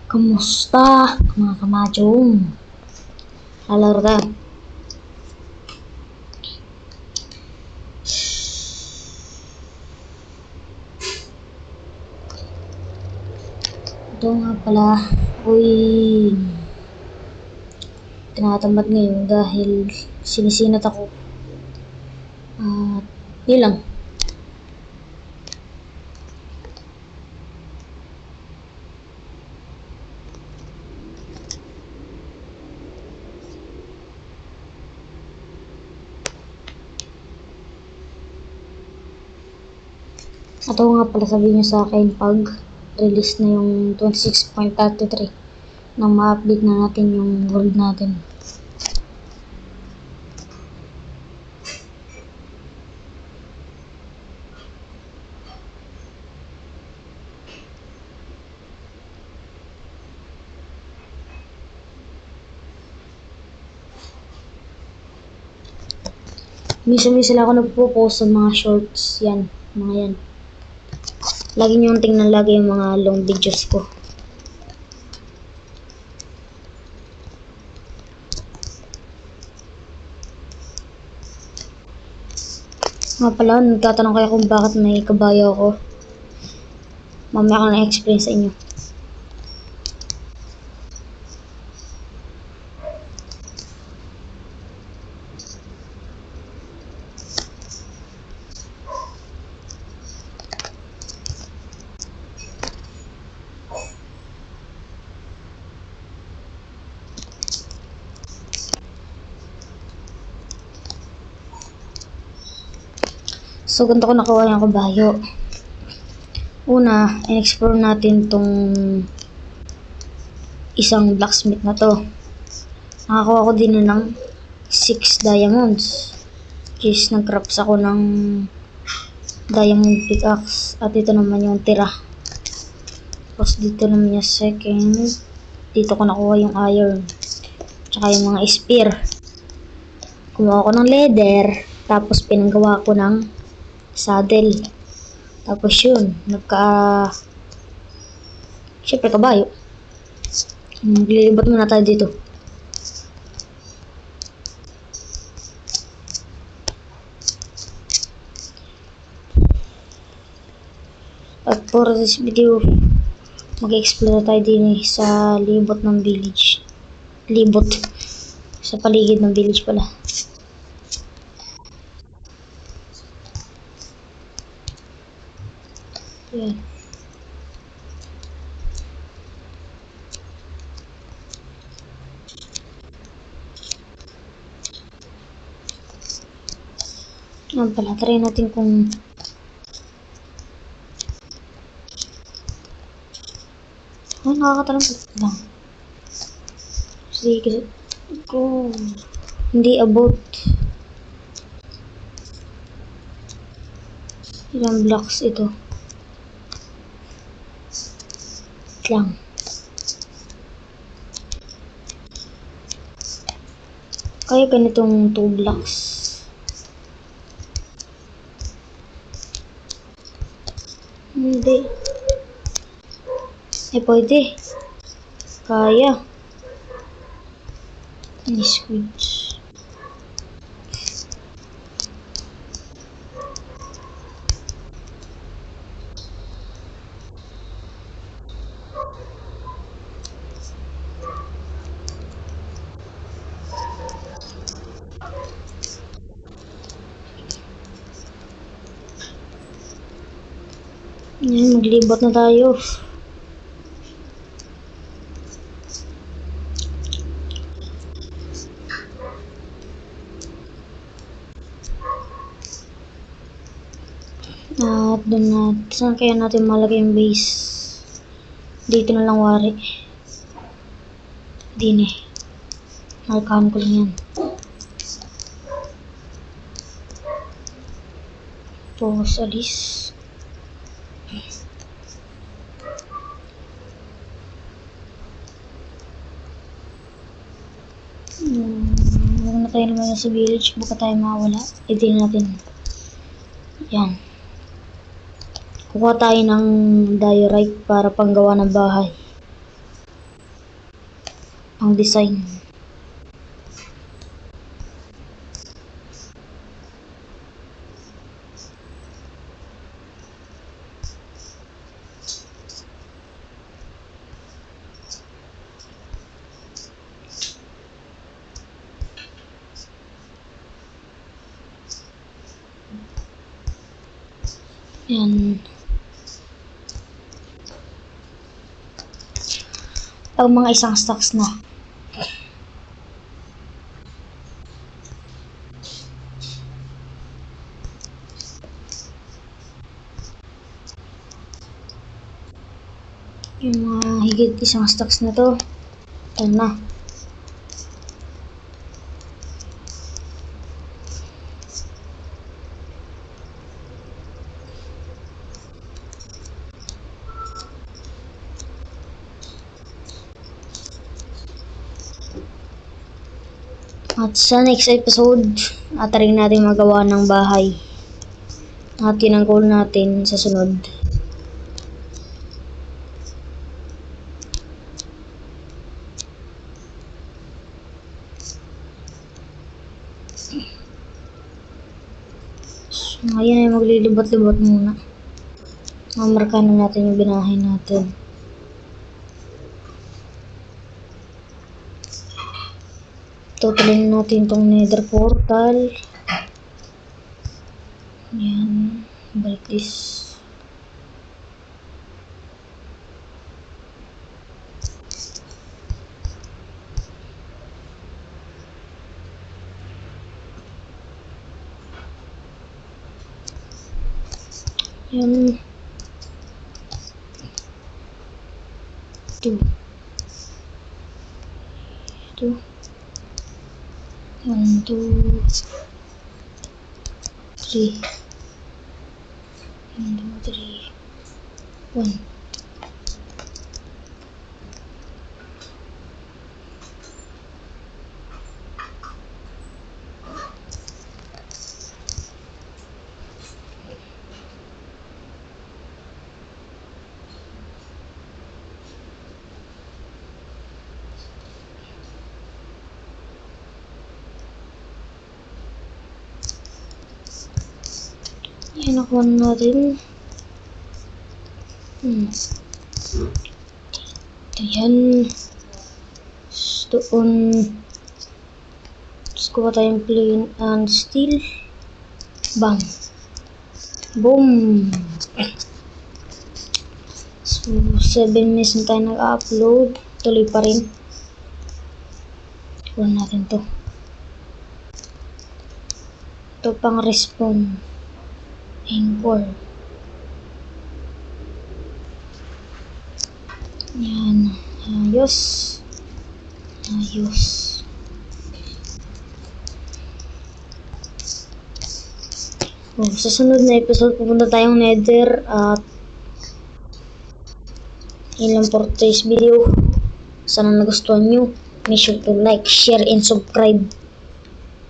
Kamusta mga kamachong? Lalaro tayo. Ito nga pala, uy, tinatamad ngayon dahil sinisinat ako. At yun lang. Ito nga pala, sabihin nyo sa akin pag release na yung 26.33 nang ma-update na natin yung world natin. Minsan sila ako nagpo-post sa mga shorts, yan, mga yan. Lagi nyo tingnan lagi yung mga long videos ko. Nga pala, nagtatanong kayo kung bakit may kabayo ako. Mamaya ko na-explain sa inyo. So, ganito ko nakuha yung kabayo. Una, in-explore natin tong isang blacksmith na to. Nakakuha ko din ng 6 diamonds. Which is, nag-crafts ako ng diamond pickaxe. At ito naman yung tira. Tapos dito naman yung second. Dito ko nakuha yung iron. Tsaka yung mga spear. Kumuha ko ng leather. Tapos pinagawa ko ng saddle. Tapos yun, syempre kabayo. Maglilibot muna tayo dito. At for this video, mag-explore tayo din sa libot ng village. Libot. Sa paligid ng village pala. Yan. Yan pala, try natin kung nakakatanong lang. Sige, kung hindi about ilang blocks ito. Lang. Kaya ganitong 2 blocks. Hindi. Pwede. Kaya. Squids. Yan, maglibot na tayo. At doon na, saan kaya natin malagay yung base? Dito na lang wari. Dine. Markahan ko lang yan. Tapos alis. Huwag na tayo naman sa village. Baka tayo mawala. I-deal natin. Yan. Kukuha tayo ng diorite para panggawa ng bahay. ang design. Yan. Pag mga isang stacks na. Yung mga higit isang stacks na to. Ito na. At sa next episode, atarin natin magawa ng bahay. At yun ang goal natin sa sunod. So, ngayon ay maglilibot-libot muna. Mamarka na natin yung binahay natin. Tutuloy natin itong nether portal. Yan. Balik this. Yan. 2. 1, 2, 3. 1, 2, 3. 1. Yan, nakuha natin. Ayan. Doon. Tapos kuha tayong plain and steel. Bang. Boom. So, 7 minutes na tayo nag-upload. Tuloy pa rin. Kuha natin to. Ito pang respawn. Anchor. Yan. Ayos. Ayos. Oh, sa sunod na episode, pupunta tayong nether at yun lang for today's video. Sana nagustuhan nyo. Make sure to like, share, and subscribe.